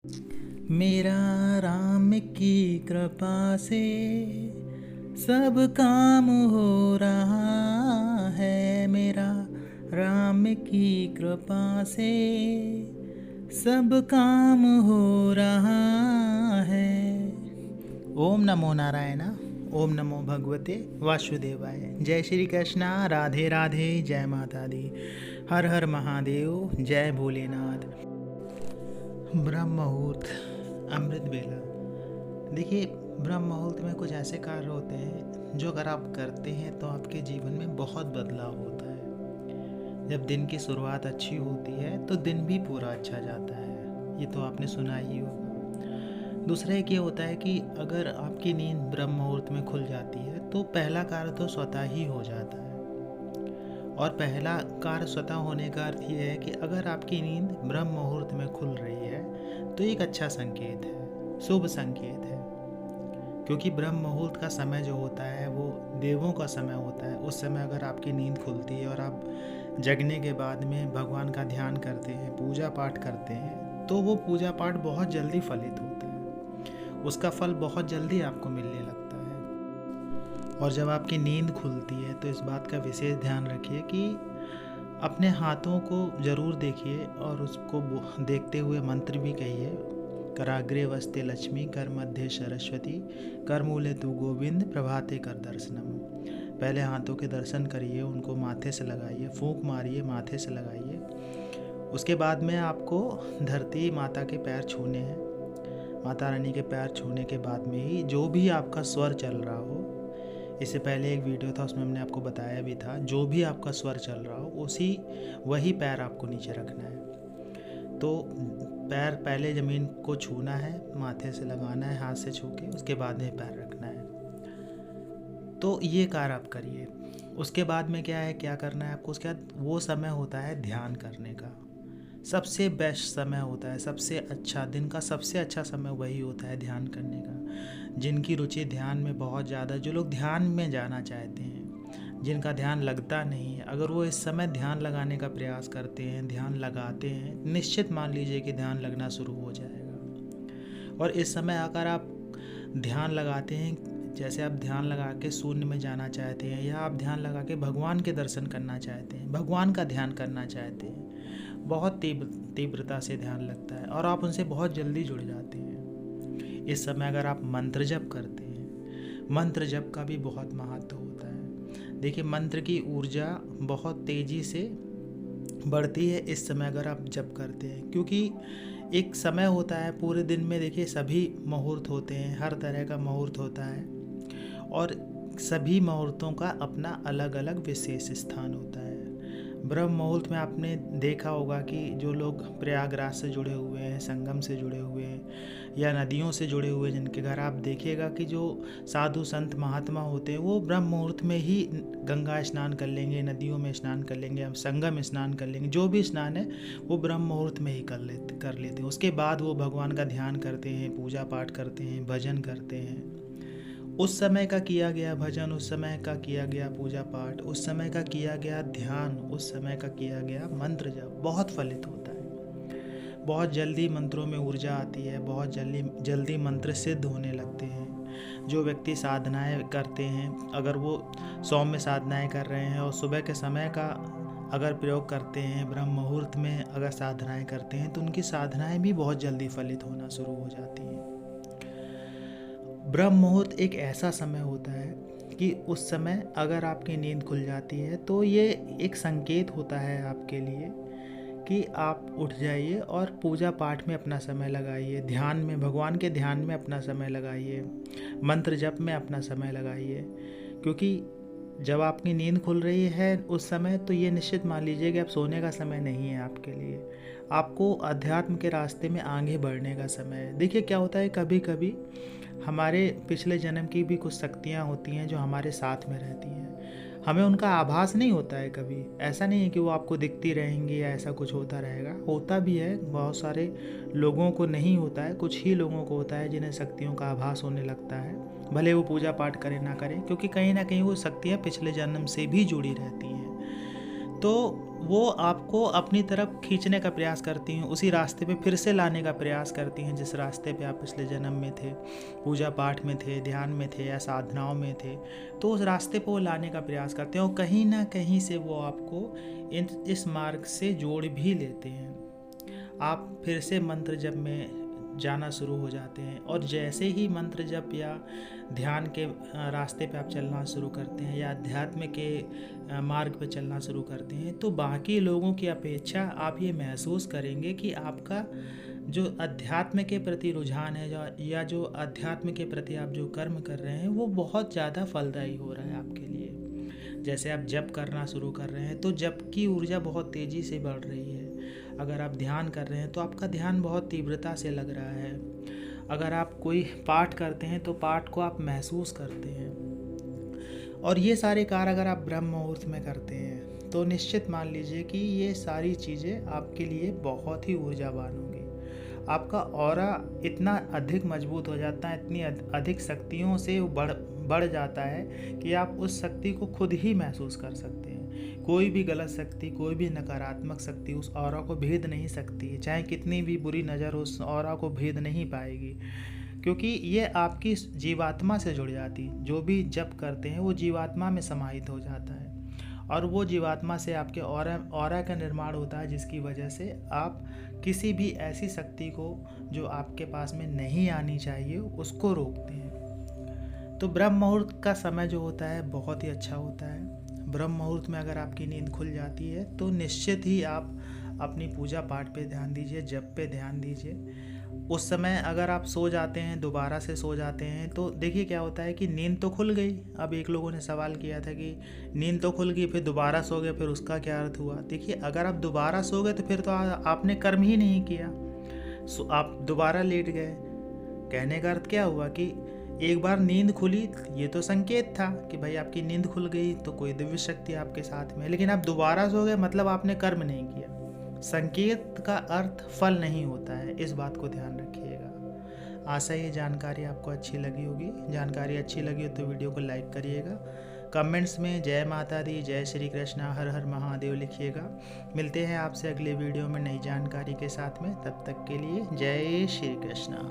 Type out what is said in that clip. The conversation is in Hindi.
मेरा राम की कृपा से सब काम हो रहा है। मेरा राम की कृपा से सब काम हो रहा है। ओम नमो नारायण। ओम नमो भगवते वासुदेवाय। जय श्री कृष्णा। राधे राधे। जय माता दी। हर हर महादेव। जय भोलेनाथ। ब्रह्म मुहूर्त, अमृत बेला। देखिए, ब्रह्म मुहूर्त में कुछ ऐसे कार्य होते हैं जो अगर आप करते हैं तो आपके जीवन में बहुत बदलाव होता है। जब दिन की शुरुआत अच्छी होती है तो दिन भी पूरा अच्छा जाता है। ये तो आपने सुना ही होगा। दूसरा एक ये होता है कि अगर आपकी नींद ब्रह्म मुहूर्त में खुल जाती है तो पहला कार्य तो स्वतः ही हो जाता है। और पहला कार्य स्वतः होने का अर्थ ये है कि अगर आपकी नींद ब्रह्म मुहूर्त में खुल रही है तो एक अच्छा संकेत है, शुभ संकेत है। क्योंकि ब्रह्म मुहूर्त का समय जो होता है वो देवों का समय होता है। उस समय अगर आपकी नींद खुलती है और आप जगने के बाद में भगवान का ध्यान करते हैं, पूजा पाठ करते हैं, तो वो पूजा पाठ बहुत जल्दी फलित होता है। उसका फल बहुत जल्दी आपको मिलने लगता है। और जब आपकी नींद खुलती है तो इस बात का विशेष ध्यान रखिए कि अपने हाथों को ज़रूर देखिए और उसको देखते हुए मंत्र भी कहिए। कराग्रे वस्ते लक्ष्मी, कर मध्य सरस्वती, कर मूले तू गोविंद, प्रभाते कर दर्शनम। पहले हाथों के दर्शन करिए, उनको माथे से लगाइए, फूंक मारिए, माथे से लगाइए। उसके बाद में आपको धरती माता के पैर छूने हैं। माता रानी के पैर छूने के बाद में ही जो भी आपका स्वर चल रहा हो, इससे पहले एक वीडियो था उसमें हमने आपको बताया भी था, जो भी आपका स्वर चल रहा हो वही पैर आपको नीचे रखना है। तो पैर पहले ज़मीन को छूना है, माथे से लगाना है हाथ से छू के, उसके बाद में पैर रखना है। तो ये कार्य आप करिए। उसके बाद में क्या करना है आपको, उसके बाद वो समय होता है ध्यान करने का। सबसे बेस्ट समय होता है, सबसे अच्छा दिन का सबसे अच्छा समय वही होता है ध्यान करने का। जिनकी रुचि ध्यान में बहुत ज़्यादा, जो लोग ध्यान में जाना चाहते हैं, जिनका ध्यान लगता नहीं है, अगर वो इस समय ध्यान लगाने का प्रयास करते हैं, ध्यान लगाते हैं, निश्चित मान लीजिए कि ध्यान लगना शुरू हो जाएगा। और इस समय अगर आप ध्यान लगाते हैं, जैसे आप ध्यान लगा के शून्य में जाना चाहते हैं, या आप ध्यान लगा के भगवान के दर्शन करना चाहते हैं, भगवान का ध्यान करना चाहते हैं, बहुत तीव्रता से ध्यान लगता है और आप उनसे बहुत जल्दी जुड़ जाते हैं। इस समय अगर आप मंत्र जप करते हैं, मंत्र जप का भी बहुत महत्व होता है। देखिए, मंत्र की ऊर्जा बहुत तेज़ी से बढ़ती है इस समय अगर आप जप करते हैं। क्योंकि एक समय होता है पूरे दिन में, देखिए सभी मुहूर्त होते हैं, हर तरह का मुहूर्त होता है और सभी मुहूर्तों का अपना अलग अलग विशेष स्थान होता है। ब्रह्म मुहूर्त में आपने देखा होगा कि जो लोग प्रयागराज से जुड़े हुए हैं, संगम से जुड़े हुए हैं, या नदियों से जुड़े हुए जिनके घर, आप देखिएगा कि जो साधु संत महात्मा होते हैं वो ब्रह्म मुहूर्त में ही गंगा स्नान कर लेंगे, नदियों में स्नान कर लेंगे, हम संगम स्नान कर लेंगे। जो भी स्नान है वो ब्रह्म मुहूर्त में ही कर लेते हैं। उसके बाद वो भगवान का ध्यान करते हैं, पूजा पाठ करते हैं, भजन करते हैं। उस समय का किया गया भजन, उस समय का किया गया पूजा पाठ, उस समय का किया गया ध्यान, उस समय का किया गया मंत्र जप बहुत फलित होता है। बहुत जल्दी मंत्रों में ऊर्जा आती है, बहुत जल्दी मंत्र सिद्ध होने लगते हैं। जो व्यक्ति साधनाएं करते हैं, अगर वो सौम्य साधनाएं कर रहे हैं और सुबह के समय का अगर प्रयोग करते हैं, ब्रह्म मुहूर्त में अगर साधनाएं करते हैं, तो उनकी साधनाएं भी बहुत जल्दी फलित होना शुरू हो जाती हैं। ब्रह्म मुहूर्त एक ऐसा समय होता है कि उस समय अगर आपकी नींद खुल जाती है तो ये एक संकेत होता है आपके लिए कि आप उठ जाइए और पूजा पाठ में अपना समय लगाइए, ध्यान में, भगवान के ध्यान में अपना समय लगाइए, मंत्र जप में अपना समय लगाइए। क्योंकि जब आपकी नींद खुल रही है उस समय, तो ये निश्चित मान लीजिए कि अब सोने का समय नहीं है आपके लिए, आपको अध्यात्म के रास्ते में आगे बढ़ने का समय है। देखिए क्या होता है, कभी कभी हमारे पिछले जन्म की भी कुछ शक्तियाँ होती हैं जो हमारे साथ में रहती हैं। हमें उनका आभास नहीं होता है कभी, ऐसा नहीं है कि वो आपको दिखती रहेंगी या ऐसा कुछ होता रहेगा, होता भी है। बहुत सारे लोगों को नहीं होता है, कुछ ही लोगों को होता है जिन्हें शक्तियों का आभास होने लगता है, भले वो पूजा पाठ करें ना करें, क्योंकि कहीं ना कहीं वो शक्तियाँ पिछले जन्म से भी जुड़ी रहती हैं। तो वो आपको अपनी तरफ खींचने का प्रयास करती हैं, उसी रास्ते पे फिर से लाने का प्रयास करती हैं जिस रास्ते पे आप पिछले जन्म में थे, पूजा पाठ में थे, ध्यान में थे या साधनाओं में थे। तो उस रास्ते पे वो लाने का प्रयास करते हैं और कहीं ना कहीं से वो आपको इस मार्ग से जोड़ भी लेते हैं। आप फिर से मंत्र जप में जाना शुरू हो जाते हैं और जैसे ही मंत्र जप या ध्यान के रास्ते पे आप चलना शुरू करते हैं या अध्यात्म के मार्ग पे चलना शुरू करते हैं, तो बाकी लोगों की अपेक्षा आप ये महसूस करेंगे कि आपका जो अध्यात्म के प्रति रुझान है या जो अध्यात्म के प्रति आप जो कर्म कर रहे हैं वो बहुत ज़्यादा फलदायी हो रहा है आपके लिए। जैसे आप जप करना शुरू कर रहे हैं तो जप की ऊर्जा बहुत तेज़ी से बढ़ रही है। अगर आप ध्यान कर रहे हैं तो आपका ध्यान बहुत तीव्रता से लग रहा है। अगर आप कोई पाठ करते हैं तो पाठ को आप महसूस करते हैं। और ये सारे कार्य अगर आप ब्रह्म मुहूर्त में करते हैं तो निश्चित मान लीजिए कि ये सारी चीज़ें आपके लिए बहुत ही ऊर्जावान होंगी। आपका ऑरा इतना अधिक मजबूत हो जाता है, इतनी अधिक शक्तियों से बढ़ जाता है कि आप उस शक्ति को खुद ही महसूस कर सकते हैं। कोई भी गलत शक्ति, कोई भी नकारात्मक शक्ति उस ऑरा को भेद नहीं सकती, चाहे कितनी भी बुरी नज़र उस ऑरा को भेद नहीं पाएगी, क्योंकि ये आपकी जीवात्मा से जुड़ जाती। जो भी जप करते हैं वो जीवात्मा में समाहित हो जाता है और वो जीवात्मा से आपके ऑरा का निर्माण होता है, जिसकी वजह से आप किसी भी ऐसी शक्ति को जो आपके पास में नहीं आनी चाहिए उसको रोकते हैं। तो ब्रह्म मुहूर्त का समय जो होता है बहुत ही अच्छा होता है। ब्रह्म मुहूर्त में अगर आपकी नींद खुल जाती है तो निश्चित ही आप अपनी पूजा पाठ पे ध्यान दीजिए, जप पे ध्यान दीजिए। उस समय अगर आप सो जाते हैं, दोबारा से सो जाते हैं, तो देखिए क्या होता है कि नींद तो खुल गई। अब एक लोगों ने सवाल किया था कि नींद तो खुल गई फिर दोबारा सो गए, फिर उसका क्या अर्थ हुआ। देखिए, अगर आप दोबारा सो गए तो फिर तो आपने कर्म ही नहीं किया, आप दोबारा लेट गए। कहने का अर्थ क्या हुआ कि एक बार नींद खुली, ये तो संकेत था कि भाई आपकी नींद खुल गई तो कोई दिव्य शक्ति आपके साथ में, लेकिन आप दोबारा सो गए मतलब आपने कर्म नहीं किया। संकेत का अर्थ फल नहीं होता है, इस बात को ध्यान रखिएगा। आशा ये जानकारी आपको अच्छी लगी होगी। जानकारी अच्छी लगी हो तो वीडियो को लाइक करिएगा। कमेंट्स में जय माता दी, जय श्री कृष्णा, हर हर महादेव लिखिएगा। मिलते हैं आपसे अगले वीडियो में नई जानकारी के साथ में। तब तक के लिए जय श्री कृष्णा।